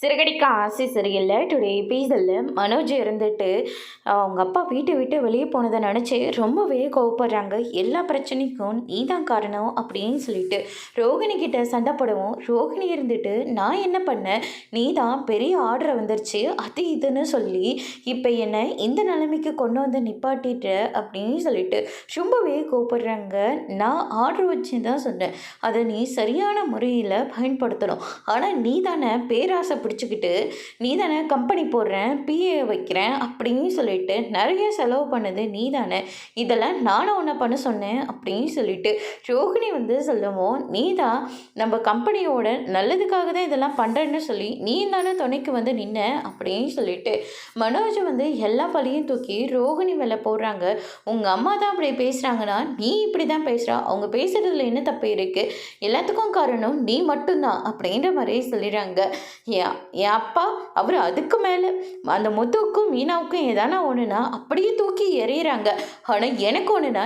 சிறகடிக்க ஆசை சரியில்லை. டுடே எபிசோடில் மனோஜ் இருந்துட்டு அவங்க அப்பா வீட்டை விட்டு வெளியே போனதை நினச்சி ரொம்பவே கோவப்படுறாங்க. எல்லா பிரச்சனைக்கும் நீ தான் காரணம் அப்படின்னு சொல்லிட்டு ரோகிணி கிட்ட சண்டை போடவும், ரோகிணி இருந்துட்டு நான் என்ன பண்ணேன், நீ தான் பெரிய ஆர்டரை வந்துருச்சு அது இதுன்னு சொல்லி இப்போ என்னை இந்த நிலைமைக்கு கொண்டு வந்து நிப்பாட்டிட்ட அப்படின்னு சொல்லிட்டு ரொம்பவே கோவப்படுறாங்க. நான் ஆர்டர் வச்சு தான் சொன்னேன், அதை நீ சரியான முறையில் பயன்படுத்தணும். ஆனால் நீ தானே பேராசை பிடிச்சிக்கிட்டு நீ தானே கம்பெனி போடுறேன், பிஏ வைக்கிறேன் அப்படின்னு சொல்லிட்டு நிறைய செலவு பண்ணது நீ தானே, இதெல்லாம் நானும் உன்னை பண்ண சொன்னேன் அப்படின்னு சொல்லிட்டு ரோகிணி சொல்லுவோம், நீ தான் நம்ம கம்பெனியோட நல்லதுக்காக தான் இதெல்லாம் பண்ணுறேன்னு சொல்லி நீ தானே துணைக்கு நின்ன அப்படின்னு சொல்லிட்டு மனோஜ் எல்லா பழியும் தூக்கி ரோகிணி மேலே போடுறாங்க. உங்கள் அம்மா தான் அப்படி பேசுகிறாங்கன்னா நீ இப்படி தான் பேசுகிறா, அவங்க பேசுகிறதுல என்ன தப்பு இருக்குது, எல்லாத்துக்கும் காரணம் நீ மட்டும்தான் அப்படின்ற மாதிரி சொல்லிடுறாங்க. என் அப்பா அவர் அதுக்கு மேலே அந்த முத்துவுக்கும் மீனாவுக்கும் எதானா ஒன்றுனா அப்படியே தூக்கி எறிகிறாங்க. ஆனால் எனக்கு ஒன்றுனா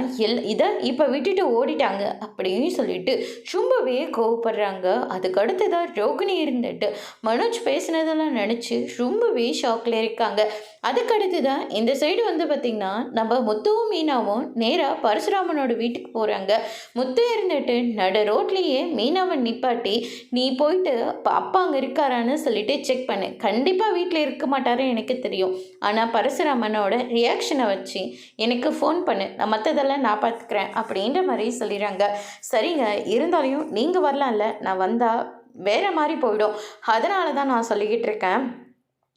இதை இப்போ விட்டுட்டு ஓடிட்டாங்க அப்படின்னு சொல்லிட்டு ரொம்பவே கோவப்படுறாங்க. அதுக்கு அடுத்ததான் ரோகிணி இருந்துட்டு மனோஜ் பேசினதெல்லாம் நினச்சி ரொம்பவே ஷாக்கில் இருக்காங்க. அதுக்கடுத்து தான் இந்த சைடு பார்த்திங்கன்னா நம்ம முத்துவும் மீனாவும் நேராக பரசுராமனோட வீட்டுக்கு போகிறாங்க. முத்து இருந்துட்டு நடு ரோட்லேயே மீனாவை நிப்பாட்டி நீ போயிட்டு அப்பா அங்கே இருக்காரான்னு சொல்லிட்டு செக் பண்ணு, கண்டிப்பாக வீட்டில் இருக்க மாட்டாரு எனக்கு தெரியும், ஆனால் பரசுராமனோட ரியாக்ஷனை வச்சு எனக்கு ஃபோன் பண்ணு, நான் மற்றதெல்லாம் நான் பார்த்துக்கிறேன் அப்படின்ற மாதிரி சொல்லிடுறாங்க. சரிங்க, இருந்தாலையும் நீங்கள் வரலாம்ல, நான் வந்தால் வேறு மாதிரி போயிடும், அதனால தான் நான் சொல்லிக்கிட்டு இருக்கேன்,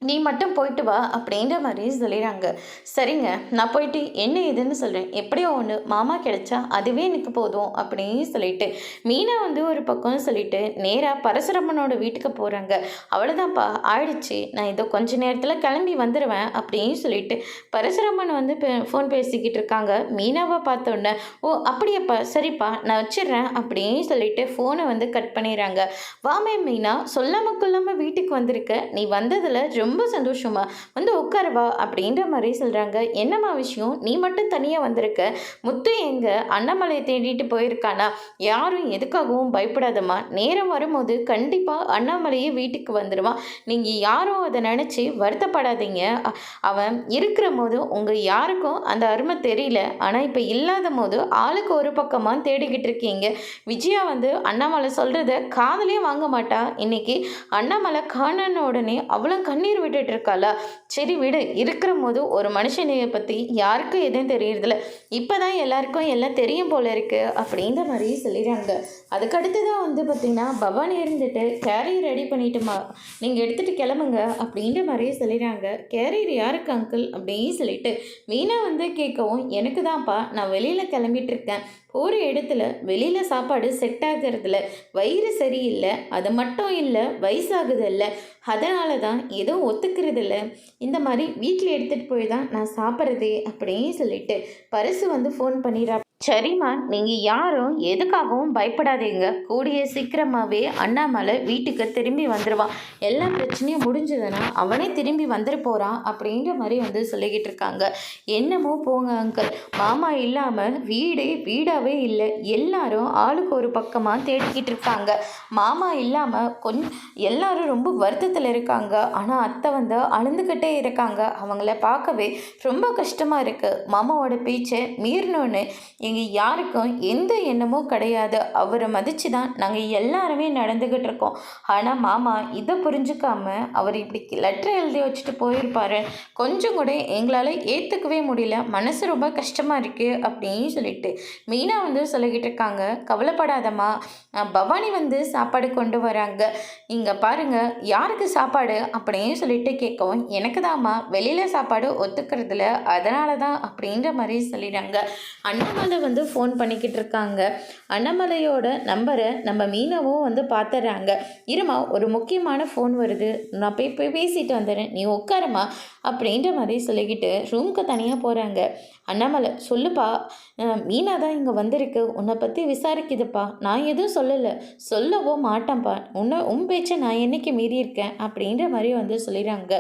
நீ மட்டும் போயிட்டு வா அப்படின்ற மாதிரி சொல்லிடுறாங்க. சரிங்க, நான் போயிட்டு என்ன ஏதுன்னு சொல்கிறேன், எப்படியோ ஒன்று மாமா கிடைச்சா அதுவே எனக்கு போதும் அப்படின்னு சொல்லிட்டு மீனா ஒரு பக்கம் சொல்லிட்டு நேராக பரசுராமனோட வீட்டுக்கு போகிறாங்க. அவ்வளோதான்ப்பா ஆயிடுச்சு, நான் இதோ கொஞ்ச நேரத்தில் கிளம்பி வந்துடுவேன் அப்படின்னு சொல்லிட்டு பரசுராமன் ஃபோன் பேசிக்கிட்டு இருக்காங்க. மீனாவை பார்த்தோன்னே ஓ அப்படியப்பா சரிப்பா நான் வச்சிடுறேன் அப்படின்னு சொல்லிட்டு ஃபோனை கட் பண்ணிடுறாங்க. வாமே மீனா, சொல்லாமல் கொள்ளாமல் வீட்டுக்கு வந்திருக்க, நீ வந்ததில் ரொம்ப சந்தோஷமா, உட்காரவா அப்படின்ற மாதிரி சொல்கிறாங்க. என்னம்மா விஷயம், நீ மட்டும் தனியாக வந்திருக்க, முத்து எங்க அண்ணாமலையை தேடிட்டு போயிருக்கானா, யாரும் எதுக்காகவும் பயப்படாதம்மா, நேரம் வரும்போது கண்டிப்பாக அண்ணாமலையே வீட்டுக்கு வந்துடுவான், நீங்கள் யாரும் அதை நினச்சி வருத்தப்படாதீங்க, அவன் இருக்கிற போது உங்கள் யாருக்கும் அந்த அருமை தெரியல, ஆனால் இப்போ இல்லாத போது ஆளுக்கு ஒரு பக்கமாக தேடிக்கிட்டு இருக்கீங்க. விஜயா அண்ணாமலை சொல்கிறத காதலே வாங்க மாட்டா, இன்னைக்கு அண்ணாமலை காணன உடனே அவ்வளோ கண்ணீர் விட்டுட்டு இருக்காளா, சரி விடு, இருக்கிற போது ஒரு மனுஷனையை பற்றி யாருக்கும் எதுவும் தெரியறதில்ல, இப்போதான் எல்லாருக்கும் எல்லாம் தெரியும் போல இருக்கு அப்படின்ற மாதிரி சொல்லிடுறாங்க. அதுக்கடுத்து தான் பார்த்திங்கன்னா பவானி இருந்துட்டு கேரியர் ரெடி பண்ணிட்டுமா, நீங்கள் எடுத்துகிட்டு கிளம்புங்க அப்படின்ற மாதிரியே சொல்லிடுறாங்க. கேரியர் யாருக்கு அங்கிள் அப்படின்னு சொல்லிட்டு மீனா கேட்கவும், எனக்கு தான்ப்பா, நான் வெளியில் கிளம்பிட்டு இருக்கேன், ஒரு இடத்துல வெளியில் சாப்பாடு செட் ஆகிறதுல வயிறு சரியில்லை, அது மட்டும் இல்லை வயசாகுதில்ல, அதனால தான் எதுவும் ஒத்துக்கிறதில்ல, இந்த மாதிரி வீட்டில் எடுத்துகிட்டு போய் தான் நான் சாப்பிட்றதே அப்படின்னு சொல்லிட்டு பரிசு ஃபோன் பண்ணிடுறா. சரிம்மா, நீங்கள் யாரும் எதுக்காகவும் பயப்படாதீங்க, கூடிய சீக்கிரமாகவே அண்ணாமலை வீட்டுக்கு திரும்பி வந்துடுவான், எல்லா பிரச்சனையும் முடிஞ்சதுன்னா அவனே திரும்பி வந்துட்டு போகிறான் அப்படின்ற மாதிரி சொல்லிக்கிட்டு இருக்காங்க. என்னமோ போங்க அங்கிள், மாமா இல்லாமல் வீடாகவே இல்லை, எல்லாரும் ஆளுக்கு ஒரு பக்கமாக தேடிக்கிட்டு இருக்காங்க, மாமா இல்லாமல் எல்லாரும் ரொம்ப வருத்தத்தில் இருக்காங்க, ஆனால் அத்தை அழுந்துக்கிட்டே இருக்காங்க, அவங்கள பார்க்கவே ரொம்ப கஷ்டமாக இருக்குது, மாமாவோட பேச்சை மீறினோன்னு எங்கள் யாருக்கும் எந்த எண்ணமும் கிடையாது, அவரை மதித்து தான் நாங்கள் எல்லாருமே நடந்துக்கிட்டு இருக்கோம், ஆனால் மாமா இதை புரிஞ்சுக்காம அவர் இப்படி லெட்டர் எழுதி வச்சுட்டு போயிருப்பாரு, கொஞ்சம் கூட எங்களால் ஏற்றுக்கவே முடியல, மனசு ரொம்ப கஷ்டமாக இருக்குது அப்படின்னு சொல்லிட்டு மீனா சொல்லிக்கிட்டு இருக்காங்க. கவலைப்படாதம்மா, பவானி சாப்பாடு கொண்டு வராங்க, இங்கே பாருங்கள் யாருக்கு சாப்பாடு அப்படின்னு சொல்லிட்டு கேட்கவும், எனக்கு தாம்மா வெளியில் சாப்பாடு ஒத்துக்கிறதுல, அதனால தான் அப்படின்ற மாதிரி சொல்லிடுறாங்க. அண்ணாமலை ஃபோன் பண்ணிக்கிட்டு இருக்காங்க. அண்ணாமலையோட நம்பரை நம்ம மீனவும் பார்த்துட்றாங்க. இருமா, ஒரு முக்கியமான ஃபோன் வருது, நான் போய் பேசிட்டு வந்துடுறேன், நீ உட்காரமா அப்படின்ற மாதிரி சொல்லிக்கிட்டு ரூமுக்கு தனியாக போகிறாங்க. அண்ணாமலை, சொல்லுப்பா, மீனா தான் இங்கே வந்திருக்கு, உன்னை பற்றி விசாரிக்குதுப்பா, நான் எதுவும் சொல்லவோ மாட்டேன்ப்பா, உன் பேச்சை நான் என்னைக்கு மீறியிருக்கேன் அப்படின்ற மாதிரி சொல்லிடுறாங்க.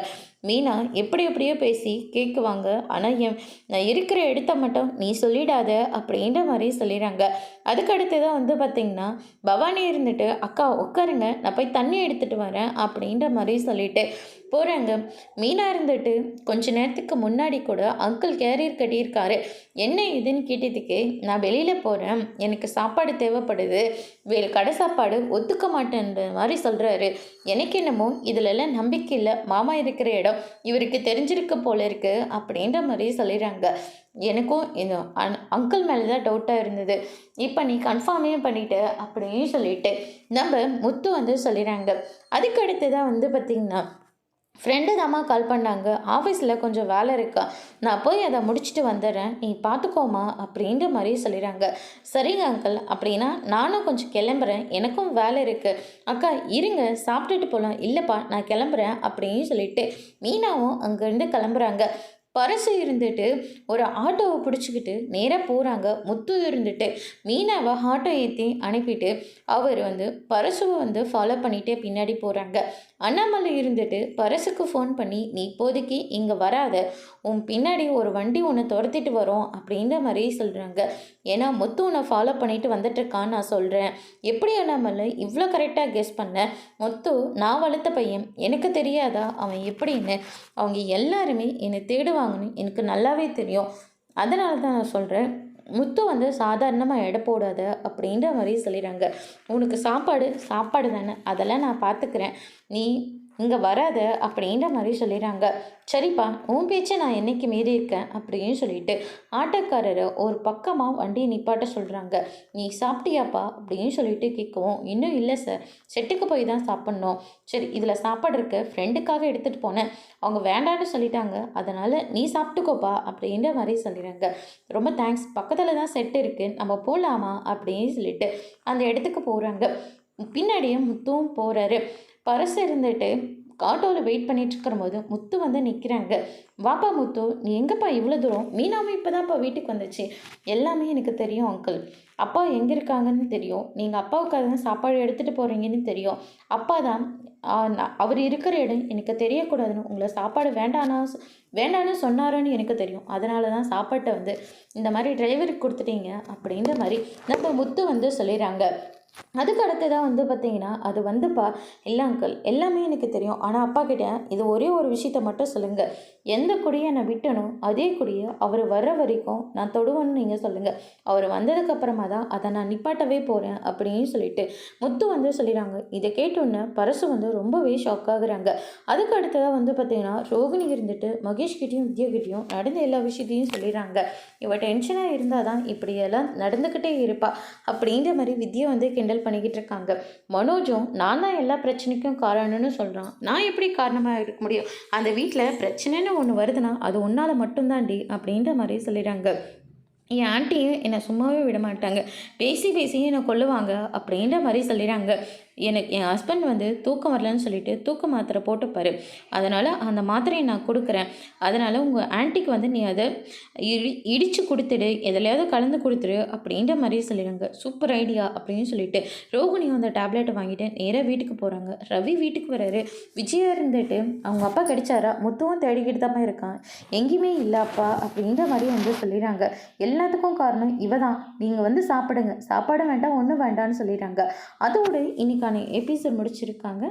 மீனா எப்படி எப்படியோ பேசி கேட்குவாங்க. ஆனால் நான் இருக்கிற இடத்த மட்டும் நீ சொல்லிடாத அப்படின்ற மாதிரி சொல்லிடுறாங்க. அதுக்கடுத்து தான் வந்து பார்த்திங்கன்னா பவானி இருந்துட்டு, அக்கா உட்காருங்க, நான் போய் தண்ணி எடுத்துகிட்டு வரேன் அப்படின்ற மாதிரி சொல்லிட்டு போகிறாங்க. மீனா இருந்துட்டு கொஞ்ச நேரத்துக்கு முன்னாடி கூட அங்கிள் கேரியர் கட்டியிருக்காரு. என்ன இதுன்னு கேட்டதுக்கு, நான் வெளியில் போகிறேன், எனக்கு சாப்பாடு தேவைப்படுது, கடை சாப்பாடு ஒத்துக்க மாட்டேன்ற மாதிரி சொல்கிறாரு. எனக்கு என்னமோ இதிலெல்லாம் நம்பிக்கை இல்லை, மாமா இருக்கிற இடம் இவருக்கு தெரிஞ்சிருக்க போல இருக்கு அப்படின்ற மாதிரி சொல்லிடுறாங்க. எனக்கும் இந்த அங்கிள் மேலே தான் டவுட்டாக இருந்தது. இப்போ நீ கன்ஃபார்மே பண்ணிட்ட அப்படின்னு சொல்லிட்டு நம்ம முத்து வந்து சொல்லிடுறாங்க. அதுக்கு அடுத்து தான் வந்து பார்த்திங்கன்னா ஃப்ரெண்டு தாம்மா கால் பண்ணாங்க, ஆஃபீஸில் கொஞ்சம் வேலை இருக்கா, நான் போய் அதை முடிச்சுட்டு வந்துடுறேன், நீ பார்த்துக்கோமா அப்படின்ற மாதிரி சொல்லிடுறாங்க. சரிங்க அங்கிள், அப்படின்னா நானும் கொஞ்சம் கிளம்புறேன், எனக்கும் வேலை இருக்குது. அக்கா இருங்க, சாப்பிட்டுட்டு போகலாம். இல்லைப்பா நான் கிளம்புறேன் அப்படின்னு சொல்லிட்டு மீனாவும் அங்கேருந்து கிளம்புறாங்க. பரசு இருந்துட்டு ஒரு ஆட்டோவை பிடிச்சிக்கிட்டு நேராக போகிறாங்க. முத்து இருந்துட்டு மீனாவை ஆட்டோ ஏற்றி அனுப்பிட்டு அவர் வந்து பரசுவை வந்து ஃபாலோ பண்ணிகிட்டே பின்னாடி போகிறாங்க. அண்ணாமலை இருந்துட்டு பரசுக்கு ஃபோன் பண்ணி, நீ இப்போதைக்கு இங்கே வராத, உன் பின்னாடி ஒரு வண்டி உன்னை துரத்திட்டு வரோம் அப்படின்ற மாதிரி சொல்கிறாங்க. ஏன்னா முத்து உன்னை ஃபாலோ பண்ணிட்டு வந்துட்டுருக்கான்னு நான் சொல்கிறேன். எப்படி அண்ணாமலை இவ்வளோ கரெக்டாக கெஸ் பண்ண? முத்து நான் வளர்த்த பையன், எனக்கு தெரியாதா அவன் எப்படின்னு? அவங்க எல்லாருமே என்னை தேடுவாங்கன்னு எனக்கு நல்லாவே தெரியும். அதனால தான் நான் சொல்கிறேன், முத்து வந்து சாதாரணமாக எடை போடாத அப்படின்ற மாதிரி சொல்லிடுறாங்க. உனக்கு சாப்பாடு தானே, அதெல்லாம் நான் பார்த்துக்கிறேன், நீ இங்கே வராத அப்படின்ற மாதிரி சொல்லிடுறாங்க. சரிப்பா, உன் பேச்சை நான் என்னைக்கு மீறி இருக்கேன் அப்படின்னு சொல்லிட்டு ஆட்டோக்காரரை ஒரு பக்கமாக வண்டியை நிப்பாட்ட சொல்கிறாங்க. நீ சாப்பிட்டியாப்பா அப்படின்னு சொல்லிட்டு கேட்கவும், இன்னும் இல்லை சார், செட்டுக்கு போய் தான் சாப்பிட்ணும். சரி, இதில் சாப்பாடு இருக்கு, ஃப்ரெண்டுக்காக எடுத்துகிட்டு போனேன், அவங்க வேண்டான்னு சொல்லிட்டாங்க, அதனால் நீ சாப்பிட்டுக்கோப்பா அப்படின்ற மாதிரி சொல்லிடுறாங்க. ரொம்ப தேங்க்ஸ், பக்கத்தில் தான் செட்டு இருக்குது, நம்ம போகலாமா அப்படின்னு சொல்லிட்டு அந்த இடத்துக்கு போகிறாங்க. பின்னாடியே முத்துவும் போகிறாரு. பரசு இருந்துட்டு ஆட்டோவில் வெயிட் பண்ணிட்டு இருக்கிற போது முத்து வந்து நிற்கிறாங்க. வாப்பா முத்து, நீ எங்கப்பா இவ்வளோ தூரம்? மீனாவும் இப்போ தான்ப்பா வீட்டுக்கு வந்துச்சு. எல்லாமே எனக்கு தெரியும் அங்கிள், அப்பா எங்கே இருக்காங்கன்னு தெரியும், நீங்கள் அப்பாவுக்காக தான் சாப்பாடு எடுத்துகிட்டு போகிறீங்கன்னு தெரியும். அப்பா தான் அவர் இருக்கிற இடம் எனக்கு தெரியக்கூடாதுன்னு உங்களை சாப்பாடு வேண்டான்னு சொன்னாருன்னு எனக்கு தெரியும். அதனால தான் சாப்பாட்டை வந்து இந்த மாதிரி டிரைவருக்கு கொடுத்துட்டீங்க அப்படின்ற மாதிரி நம்ம முத்து வந்து சொல்லிடுறாங்க. அதுக்கு அடுத்து தான் வந்து பார்த்திங்கன்னா, அது வந்துப்பா, இல்லை அங்கிள் எல்லாமே எனக்கு தெரியும், ஆனால் அப்பா கிட்ட இது ஒரே ஒரு விஷயத்த மட்டும் சொல்லுங்கள், எந்த குடியை நான் விட்டணும் அதே குடியை அவர் வர்ற வரைக்கும் நான் தொடுவேன்னு நீங்கள் சொல்லுங்கள், அவர் வந்ததுக்கப்புறமா தான் அதை நான் நிப்பாட்டவே போகிறேன் அப்படின்னு சொல்லிட்டு முத்து வந்து சொல்லிடுறாங்க. இதை கேட்டோன்னே பரசு வந்து ரொம்பவே ஷாக் ஆகுறாங்க. அதுக்கு அடுத்ததாக வந்து பார்த்திங்கன்னா ரோகிணி இருந்துட்டு மகேஷ்கிட்டையும் வித்யாகிட்டையும் நடந்த எல்லா விஷயத்தையும் சொல்லிடுறாங்க. இவ டென்ஷனாக இருந்தால் தான் இப்படியெல்லாம் நடந்துக்கிட்டே இருப்பா அப்படின்ற மாதிரி வித்யா வந்து கிண்டல் பண்ணிக்கிட்டு இருக்காங்க. மனோஜும் நான் தான் எல்லா பிரச்சனைக்கும் காரணம்னு சொல்கிறான். நான் எப்படி காரணமாக இருக்க முடியும்? அந்த வீட்டில் பிரச்சனைன்னு ஒன்று வருதுன்னா அது உன்னால் மட்டும்தான்டி அப்படின்ற மாதிரி சொல்லிடுறாங்க. என் ஆண்டியும் என்னை சும்மாவே விட மாட்டாங்க, பேசி என்னை கொல்லுவாங்க அப்படின்ற மாதிரி சொல்லிடுறாங்க. என் ஹஸ்பண்ட் வந்து தூக்கம் வரலன்னு சொல்லிட்டு தூக்க மாத்திரை போட்டுப்பார், அதனால் அந்த மாத்திரையை நான் கொடுக்குறேன், அதனால் உங்கள் ஆன்ட்டிக்கு வந்து நீ அதை இடித்து கொடுத்துடு, எதுலையாவது கலந்து கொடுத்துரு அப்படின்ற மாதிரி சொல்லிடுறாங்க. சூப்பர் ஐடியா அப்படின்னு சொல்லிட்டு ரோகிணியும் அந்த டேப்லெட்டை வாங்கிட்டு நேராக வீட்டுக்கு போகிறாங்க. ரவி வீட்டுக்கு வர்றாரு. விஜயா இருந்துட்டு அவங்க அப்பா கிடைச்சாரா, முத்துவும் தேடிக்கிட்டு தான் இருக்கான், எங்கேயுமே இல்லை அப்பா அப்படின்ற மாதிரி வந்து சொல்லிடுறாங்க. எல்லாத்துக்கும் காரணம் இவ தான், நீங்கள் வந்து சாப்பிடுங்க, சாப்பாடு வேண்டாம் ஒன்றும் வேண்டாம்னு சொல்லிடுறாங்க. அதோடு இன்னைக்கான எபிசோட் முடிச்சிருக்காங்க.